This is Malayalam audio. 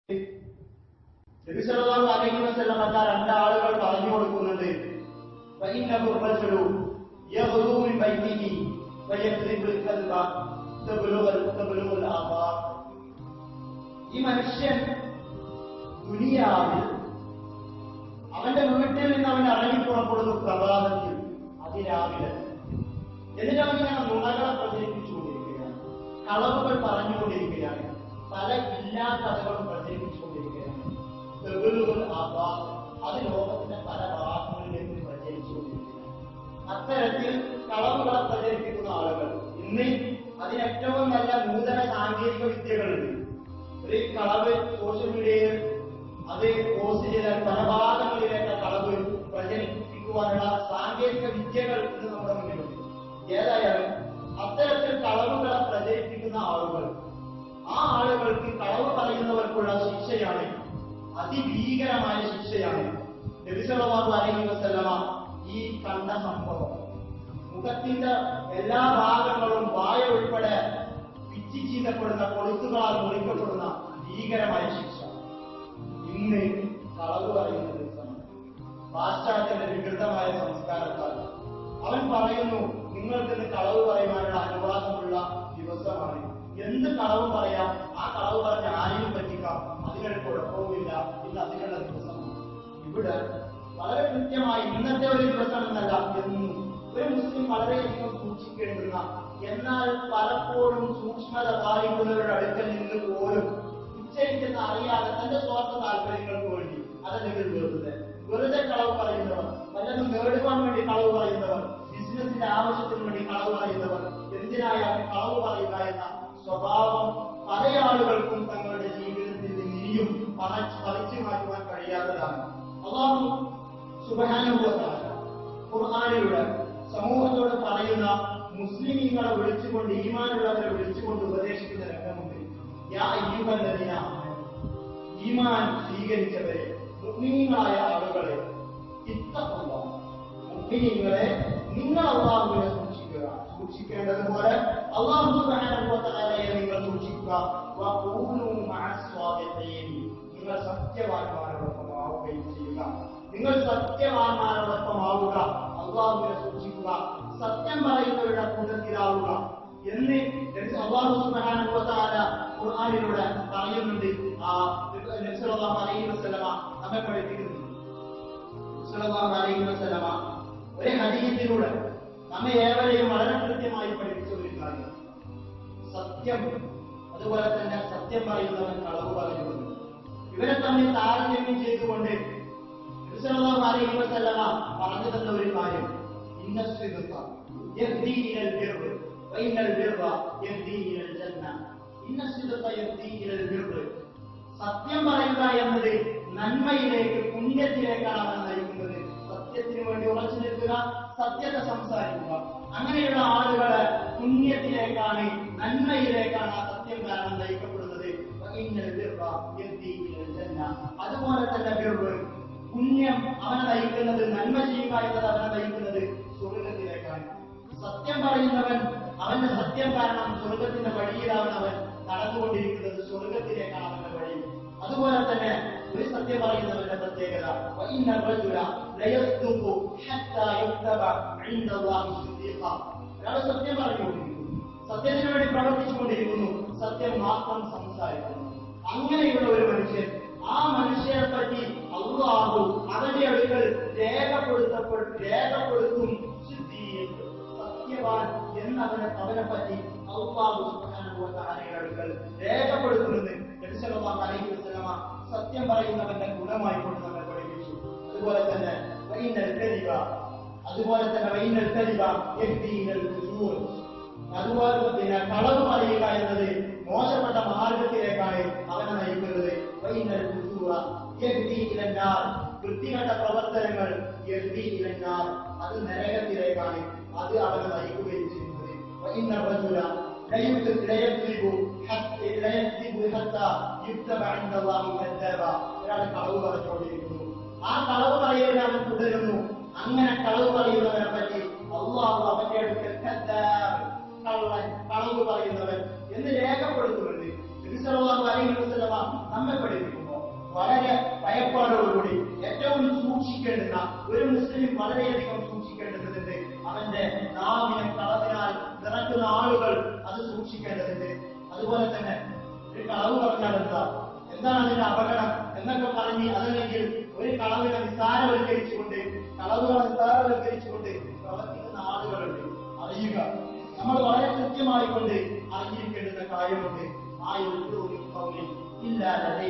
നബി സല്ലല്ലാഹു അലൈഹി വസല്ലം രണ്ടാളുകൾ പറഞ്ഞു കൊടുക്കുന്നുണ്ട്, ഫഇന്നഹു റജുലു യഗ്ദു മിൻ ബൈതിഹി വയക്ദിബുൽ കൽബ തബ്ലുഗുൽ ആഫാഖ്. ഈ മനുഷ്യൻ ദുനിയാവിൽ അവന്റെ വീട്ടിൽ നിന്ന് അവൻ ഇറങ്ങി പുറപ്പെടുന്നു പ്രഭാതത്തിൽ അതിരാവിലെ. എന്നിട്ട് അവൻ ഇങ്ങനെ നുണകളെ പ്രചരിപ്പിച്ചുകൊണ്ടിരിക്കുകയാണ്, കളവുകൾ പറഞ്ഞുകൊണ്ടിരിക്കുകയാണ്, പല ഇല്ലാ കഥകളും പ്രചരിപ്പിച്ചുകൊണ്ടിരിക്കുകയാണ്. അത് ലോകത്തിന്റെ പല ഭാഗങ്ങളിലേക്ക് പ്രചരിച്ചുകൊണ്ടിരിക്കുകയാണ്. അത്തരത്തിൽ കളവുകളെ പ്രചരിപ്പിക്കുന്ന ആളുകൾ ഇന്ന് അതിനേറ്റവും നല്ല നൂതന സാങ്കേതിക വിദ്യകളുണ്ട്. ഒരു കളവ് സോഷ്യൽ മീഡിയയിൽ അത് പോസ്റ്റ് ചെയ്താൽ പല ഭാഗങ്ങളിലേക്ക് കളവ് പ്രചരിപ്പിക്കുവാനുള്ള സാങ്കേതിക വിദ്യകൾ ഇന്ന് നമ്മുടെ മുന്നിലുണ്ട്. ഏതായാലും അത്തരത്തിൽ കളവുകളെ പ്രചരിപ്പിക്കുന്ന ആളുകൾ, ആ ആളുകൾക്ക് കളവ് പറയുന്നവർക്കുള്ള ശിക്ഷയാണ് അതിഭീകരമായ ശിക്ഷയാണ്. നബി സല്ലല്ലാഹു അലൈഹി വസല്ലമ ഈ കണ്ട സംഭവം മുഖത്തിന്റെ എല്ലാ ഭാഗങ്ങളും വായ ഉൾപ്പെടെ പിച്ചി ചീന്തപ്പെടുന്ന കൊളുത്തുകളാൽ മുറിക്കപ്പെടുന്ന ഭീകരമായ ശിക്ഷ. ഇന്ന് കളവ് പറയുന്ന ദിവസമാണ്. പാശ്ചാത്യന്റെ വികൃതമായ സംസ്കാരത്താൽ അവൻ പറയുന്നു, നിങ്ങൾക്കിന്ന് കളവ് പറയുവാനുള്ള അനുവാദമുള്ള ദിവസമാണ്. എന്ത് കളവ് പറയാം, ആ കളവ് പറഞ്ഞ ആരെയും പറ്റിക്കാം, അതിനൊരു കുഴപ്പവുമില്ല, ഇന്ന് അതിനുള്ള ദിവസമാണ്. ഇവിടെ വളരെ കൃത്യമായി ഇന്നത്തെ ഒരു ദിവസം എന്നല്ല, എന്നും ഒരു മുസ്ലിം വളരെയധികം സൂക്ഷിക്കേണ്ടുന്ന, എന്നാൽ പലപ്പോഴും സൂക്ഷ്മത പാലിക്കുന്നവരുടെ അടുക്കൽ നിന്ന് പോലും ഉച്ചരിക്കുന്ന അറിയാതെ തന്റെ സ്വാർത്ഥ താല്പര്യങ്ങൾക്ക് വേണ്ടി അതല്ലെങ്കിൽ വെറുതെ കളവ് പറയുന്നവർ, വല്ലതും നേടുവാൻ വേണ്ടി കളവ് പറയുന്നവർ, ബിസിനസിന്റെ ആവശ്യത്തിന് വേണ്ടി കളവ് പറയുന്നവർ, എന്തിനായാലും കളവ് പറയുക എന്ന സ്വഭാവം പല ആളുകൾക്കും തങ്ങളുടെ ജീവിതത്തിൽ ഇനിയും പറിച്ചു മാറ്റുവാൻ കഴിയാത്തതാണ്. അല്ലാഹു സുബ്ഹാനഹു വ തആല ഖുർആനിലൂടെ സമൂഹത്തോട് പറയുന്ന, മുസ്ലിമീങ്ങളെ വിളിച്ചുകൊണ്ട്, ഈമാനുള്ളവരെ വിളിച്ചുകൊണ്ട് ഉപദേശിക്കുന്ന രംഗമുണ്ട്. യാ അയ്യുഹല്ലദീന ആമനൂ, ഈമാൻ സ്വീകരിച്ചവരെ, മുഅ്മിനീങ്ങളായ ആളുകളെ, ഇത്തഖുല്ലാഹ്, മുഅ്മിനീങ്ങളെ നിങ്ങൾ അല്ലാഹുവിനെ സൂക്ഷിക്കുക, സൂക്ഷിക്കേണ്ടതുപോലെ അല്ലാഹു സുബ്ഹാനഹു വ തആലയെ നിങ്ങൾ സൂക്ഷിക്കുക. വഖൂലൂ മഅസ്വാദിഖീൻ, നിങ്ങൾ സത്യവാന്മാരോടൊപ്പം ആവുകയും ചെയ്യുക. നിങ്ങൾ സത്യവാന്മാരോടൊപ്പം ആവുക, അല്ലാഹുവിനെ സൂക്ഷിക്കുക, സത്യം പറയുന്നവരുടെ കൂട്ടത്തിലാവുക എന്ന് അല്ലാഹു സുബ്ഹാനഹു വ തആല ഖുർആനിലൂടെ പറയുന്നുണ്ട്. നബി സല്ലല്ലാഹു അലൈഹി വസല്ലമ നമ്മെ പഠിപ്പിക്കുന്നു. സല്ലല്ലാഹു അലൈഹി വസല്ലമ ഒരു ഹദീസിലൂടെ നമ്മെ ഏവരെയും വളരെ കൃത്യമായി പഠിപ്പിച്ച ഒരു കാര്യം, സത്യം, അതുപോലെ തന്നെ സത്യം പറയുന്നവൻ കളവ് പറയുന്നത്, ഇവരെ തമ്മിൽ താരതമ്യം ചെയ്തുകൊണ്ട് നബി സല്ലല്ലാഹു അലൈഹി വസല്ലമ പറഞ്ഞു തന്ന ഒരു കാര്യം, ഇന്ന സിദ്ഖ യഹ്ദി ഇലൽ ബിർറ് വ ഇന്നൽ ബിർറ യഹ്ദി ഇലൽ ജന്ന. ഇന്ന സിദ്ഖ യഹ്ദി ഇലൽ ബിർറ്, സത്യം പറയുക എന്നത് നന്മയിലേക്ക്, പുണ്യത്തിലേക്കാണ് അവൻ നയിക്കുന്നത്. സത്യത്തിന് വേണ്ടി ഉറച്ചു നിൽക്കുക, സത്യത്തെ സംസാരിക്കുക, അങ്ങനെയുള്ള ആളുകളെ പുണ്യത്തിലേക്കാണ്, നന്മയിലേക്കാണ് ആ സത്യം കാരണം നയിക്കപ്പെടുന്നത്. അതുപോലെ തന്നെ ബിർറ്, പുണ്യം അവനെ നയിക്കുന്നത്, നന്മ ചെയ്യുക എന്നത് അവനെ നയിക്കുന്നത് സ്വർഗത്തിലേക്കാണ്. സത്യം പറയുന്നവൻ, അവന്റെ സത്യം കാരണം സ്വർഗത്തിന്റെ വഴിയിലാണ് അവൻ നടന്നുകൊണ്ടിരിക്കുന്നത്, സ്വർഗത്തിലേക്കാണ് അവന്റെ വഴി. അതുപോലെ തന്നെ ഒരു സത്യം പറയുന്നവരുടെ പ്രത്യേകത, ഒരാൾ സത്യം പറഞ്ഞുകൊണ്ടിരിക്കുന്നു, സത്യത്തിന് വേണ്ടി പ്രവർത്തിച്ചുകൊണ്ടിരിക്കുന്നു, സത്യം മാത്രം സംസാരിക്കുന്നു. അങ്ങനെയുള്ള ഒരു മനുഷ്യൻ, ആ മനുഷ്യനെ പറ്റി അല്ലാഹു അവന്റെ അടുക്കൽ രേഖപ്പെടുത്തും, സത്യവാൻ എന്നവനെ പറ്റി അല്ലാഹു സുബ്ഹാനഹു വ തആലയുടെ അടുക്കൽ രേഖപ്പെടുത്തുമെന്ന് നബി സല്ലല്ലാഹു അലൈഹി വസല്ലമ സത്യം പറയുന്നവന്റെ ഗുണമായി കൊണ്ട് നമ്മെ പഠിപ്പിച്ചു. അതുപോലെ തന്നെ വൈനൽ കലിബ യഹ്ദി ഇലൽ ഫുജൂർ, അതുപോലെ തന്നെ കളവ് പറയുക എന്നത് മോശപ്പെട്ട മാർഗത്തിലേക്കാണ് അവനെ നയിക്കുന്നത്. വൈനൽ ഫുജൂറ യഹ്ദി ഇലൻ നാർ, വൃത്തികെട്ട പ്രവർത്തനങ്ങൾ യഹ്ദി ഇലൻ നാർ, അത് നരകത്തിലേക്കാണ്, അത് അവനെ നയിക്കുകയും ചെയ്യുന്നത്. വഇന്ന റജുല ഒരാൾ കളവ് പറഞ്ഞുകൊണ്ടിരിക്കുന്നു, ആ കളവ് പറയലിനെ അവൻ തുടരുന്നു. അങ്ങനെ കളവ് പറയുന്നവനെ പറ്റി അല്ലാഹു അവന്റെ അടുക്കൽ കള്ളൻ, കളവ് പറയുന്നവൻ എന്ന് രേഖപ്പെടുത്തുന്നുണ്ട്. നബി നബി സല്ലല്ലാഹു അലൈഹി വസല്ലമ നമ്മെ പഠിപ്പിക്കുമ്പോൾ വളരെ ഭയപ്പാടോടുകൂടി ഏറ്റവും സൂക്ഷിക്കേണ്ടുന്ന ഒരു മുസ്ലിം വളരെയധികം സൂക്ഷിക്കേണ്ടതുണ്ട്. അവന്റെ നാവിനെ കളവിനാൽ നിറക്കുന്ന ആളുകൾ അത് സൂക്ഷിക്കേണ്ടതുണ്ട്. അതുപോലെ തന്നെ ഒരു കളവ് പറഞ്ഞാൽ എന്താണ് അതിന്റെ അപകടം എന്നൊക്കെ പറഞ്ഞ് അതല്ലെങ്കിൽ ഒരു കളവിനെ നിസ്സാരവൽക്കരിച്ചുകൊണ്ട് പ്രവർത്തിക്കുന്ന ആളുകളുണ്ട്. അറിയുക, നമ്മൾ വളരെ കൃത്യമായി കൊണ്ട് അറിഞ്ഞിരിക്കേണ്ടുന്ന കാര്യമുണ്ട്. ആ ഒരു ഇല്ലാതെ